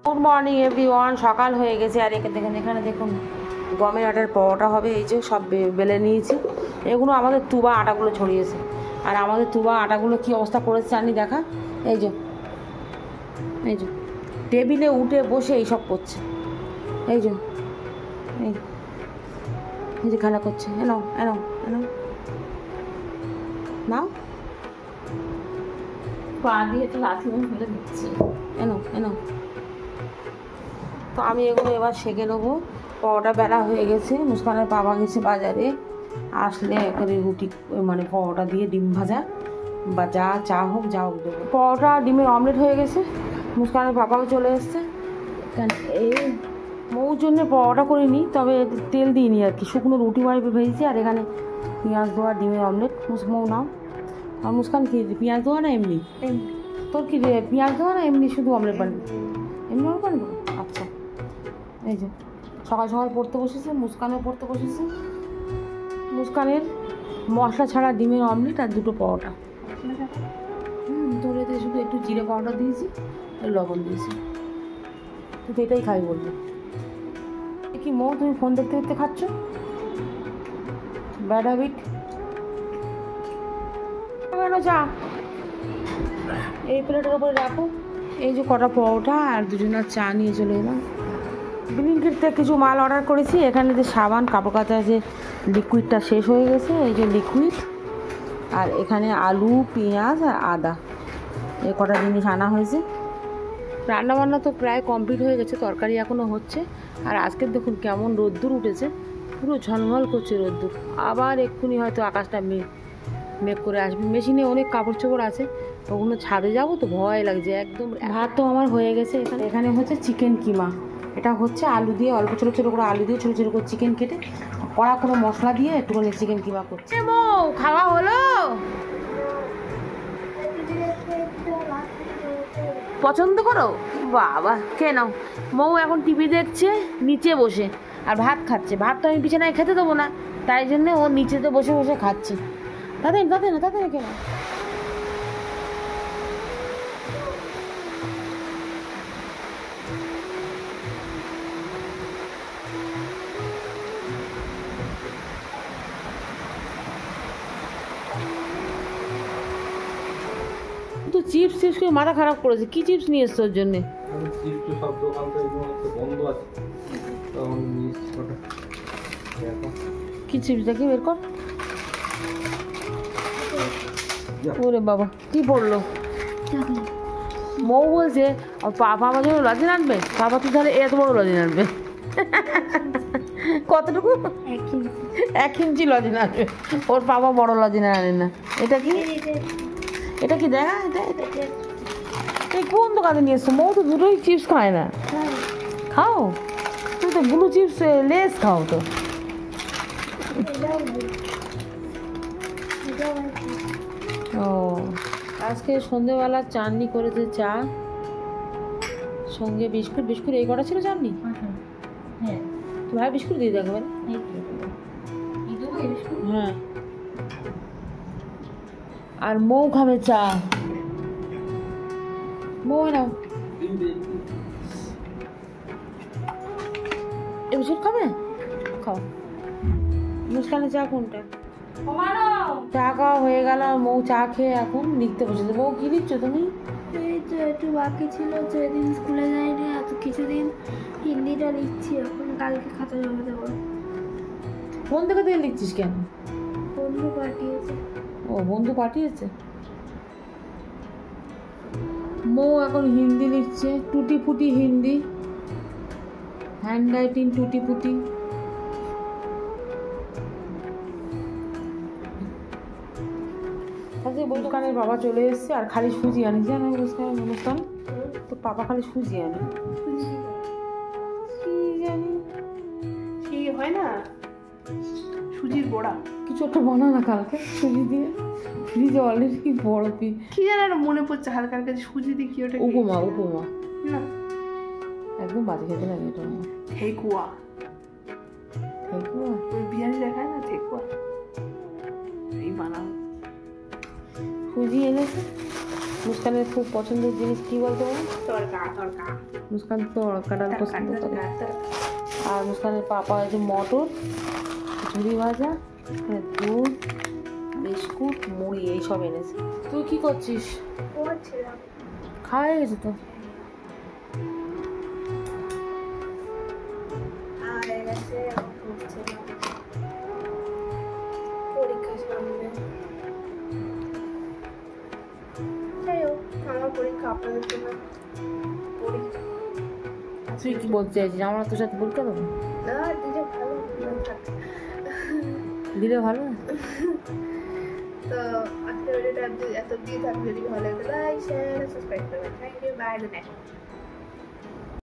Good morning everyone. সকাল হয়ে গেছে আর এখানে দেখুন গমের আটার পরোটা হবে। এই যে সব বেলে নিয়েছি। এগুলো আমাদের তুবা আটাগুলো ছড়িয়েছে, আর আমাদের তুবা আটাগুলো কি অবস্থা করেছে জানি দেখা। এই যে টেবিলে উঠে বসে এইসব করছে। এই যে খেলা করছে। এনো এনো এনো নাও, পা দিয়ে তো লাথি ফেলে দিচ্ছি। এনো এনো। তো আমি এগুলো এবার সেঁকে নেবো। পরোটা বেলা হয়ে গেছে। মুস্কানের বাবা গেছে বাজারে, আসলে এখানে রুটি মানে পরোটা দিয়ে ডিম ভাজা বা যা চা হোক দেবো। পরোটা ডিমের অমলেট হয়ে গেছে। মুস্কানের বাবাও চলে এসছে। এই মৌর জন্য পরোটা করিনি, তবে তেল দিইনি আর কি, শুকনো রুটি ভেজেছি। আর এখানে পেঁয়াজ দেওয়া ডিমের অমলেট। মৌ নাও। আর মুস্কান কি পেঁয়াজ দেওয়া না এমনি? তোর কি পেঁয়াজ দেওয়া না এমনি শুধু অমলেট বানবি? এমনি অমলেট বানবো। আচ্ছা, এই যে সকাল সকাল পড়তে বসেছে, মুস্কানও পড়তে বসেছে। মুস্কানের মশলা ছাড়া ডিমের অমলেট আর দুটো পরোটা। তোর এতে শুধু একটু জিরে পাউডার দিয়েছি, লবণ দিয়েছি। তুই তো এটাই খাই বললি। কি মৌ, তুমি ফোন দেখতে দেখতে খাচ্ছ? Bad habit. চা এই প্লেটের উপরে রাখো। এই যে কটা পরোটা আর দুজনের চা নিয়ে চলে এলাম। ব্লিঙ্কিট থেকে কিছু মাল অর্ডার করেছি। এখানে যে সাবান কাপড় কাচা যে লিকুইডটা শেষ হয়ে গেছে, এই যে লিকুইড। আর এখানে আলু, পেঁয়াজ আর আদা, এই কটা জিনিস আনা হয়েছে। রান্নাবান্না তো প্রায় কমপ্লিট হয়ে গেছে, তরকারি এখনও হচ্ছে। আর আজকের দেখুন কেমন রোদ্দুর উঠেছে, পুরো ঝলমল করছে রোদ্দুর। আবার এক্ষুনি হয়তো আকাশটা মেঘ করে আসবে। মেশিনে অনেক কাপড় চোপড় আছে, ওগুলো ছাদে যাবো তো ভয় লাগছে একদম। ভাত তো আমার হয়ে গেছে। এখানে হচ্ছে চিকেন কিমা। এটা হচ্ছে আলু দিয়ে, অল্প ছোটো ছোটো করে আলু দিয়ে ছোটো ছোটো করে চিকেন কেটে কড়া কোনো মশলা দিয়ে একটুখানি চিকেন কিমা করছে। খাওয়া হলো? পছন্দ করো বাবা? কেন? মৌ এখন টিভি দেখছে নিচে বসে, আর ভাত খাচ্ছে। ভাত তো আমি বিছানায় খেতে দেবো না, তাই জন্য ও নিচেতে বসে বসে খাচ্ছে। তাতে না কেন? তো চিপস করে মাথা খারাপ করেছে। কি চিপস নিয়ে এসছো ওর জন্যে? কি চিপস দেখি বের কর। ওরে বাবা, কি পড়লো? মৌ বলছে বাবা যেন লজেন আনবে। বাবা তুই তাহলে এত বড় লজেন আনবে? কতটুকু? 1 ইঞ্চি লজেন আনবে। ওর বাবা বড় লজেন আনে না। এটা কি দেখা? এই কোন দোকানে নিয়ে এসছো? মৌ তো দুটোই চিপস খায় না। খাও তুমি তো ব্লু চিপস, লেস খাও তো। ও আজকে সন্ধেবেলা চাটনি করেছে, চা সঙ্গে বিস্কুট। এই কটা ছিল চাটনি? হ্যাঁ, তো ভাই বিস্কুট দিয়ে দেখো। হ্যাঁ, আর মৌ খাবে চা। মৌ নাও, এ বিস্কুট খাবে? খাও। মুস্কানের চা কোনটা? চা খাওয়া হয়ে গেল। মৌ চা খেয়ে এখন লিখতে বসেছে। মৌ কি লিখছো তুমি? এই তো একটু বাকি ছিল, যেদিন স্কুলে যাইনি এত কিছুদিন হিন্দিটা লিখছি। এখন কালকে খাতা জমা দেবো। ফোন থেকে লিখছিস কেন? বন্ধু পাঠিয়েছে। ও বন্ধু পাঠিয়েছে। মৌ এখন হিন্দি লিখছে, টুটি ফুটি হিন্দি, হ্যান্ড রাইটিং টুটি ফুটি। মুস্কানের বাবা চলে এসছে, আর খালি সুজি আনি। জানো মুস্কান তো পাপা খালি সুজি আনে। কি জানি কি হয় না, সুজির বড়া কিছু একটা বানা না কালকে সুজি দিয়ে। ফ্রিজে অলরেডি বড় পিস কি জানি না, মনে পড়ছে হালকা হালকা সুজি দিয়ে কি ওটা। উপমা না, একদম বাজে খেতে লাগে এটা। ঠেকুয়া ওই বিরিয়ানি দেখায় না, ঠেকুয়া এই বানাও। সুজি এনেছে, মুস্কানের খুব পছন্দের জিনিস কি বলতো বলো? তরকা তরকা মুস্কান তড়কা ডাল পছন্দ করে। আর মুস্কানের পাপা হয়েছে মটর, ঝুড়ি ভাজা, দুধ, বিস্কুট, মুড়ি এইসব এনেছে। তুই কি করছিস? পড়ছিলাম। খাওয়া হয়ে গেছে তো? আর গেছে এখন পড়ছিলাম। পরীক্ষা সামনে। যাই হোক, আমার পরীক্ষা আপনাদের জন্য পরীক্ষা। তুই কি বলতে চাইছিস? আমরা তোর সাথে পরীক্ষা দেবো? না, দিলে ভালো থাকে। দিলে ভালো। তো আজকের ভিডিওটা এত দিয়ে থাকলে যদি ভালো লাগে লাইক শেয়ার সাবস্ক্রাইব করবেন। Thank you, bye, good night.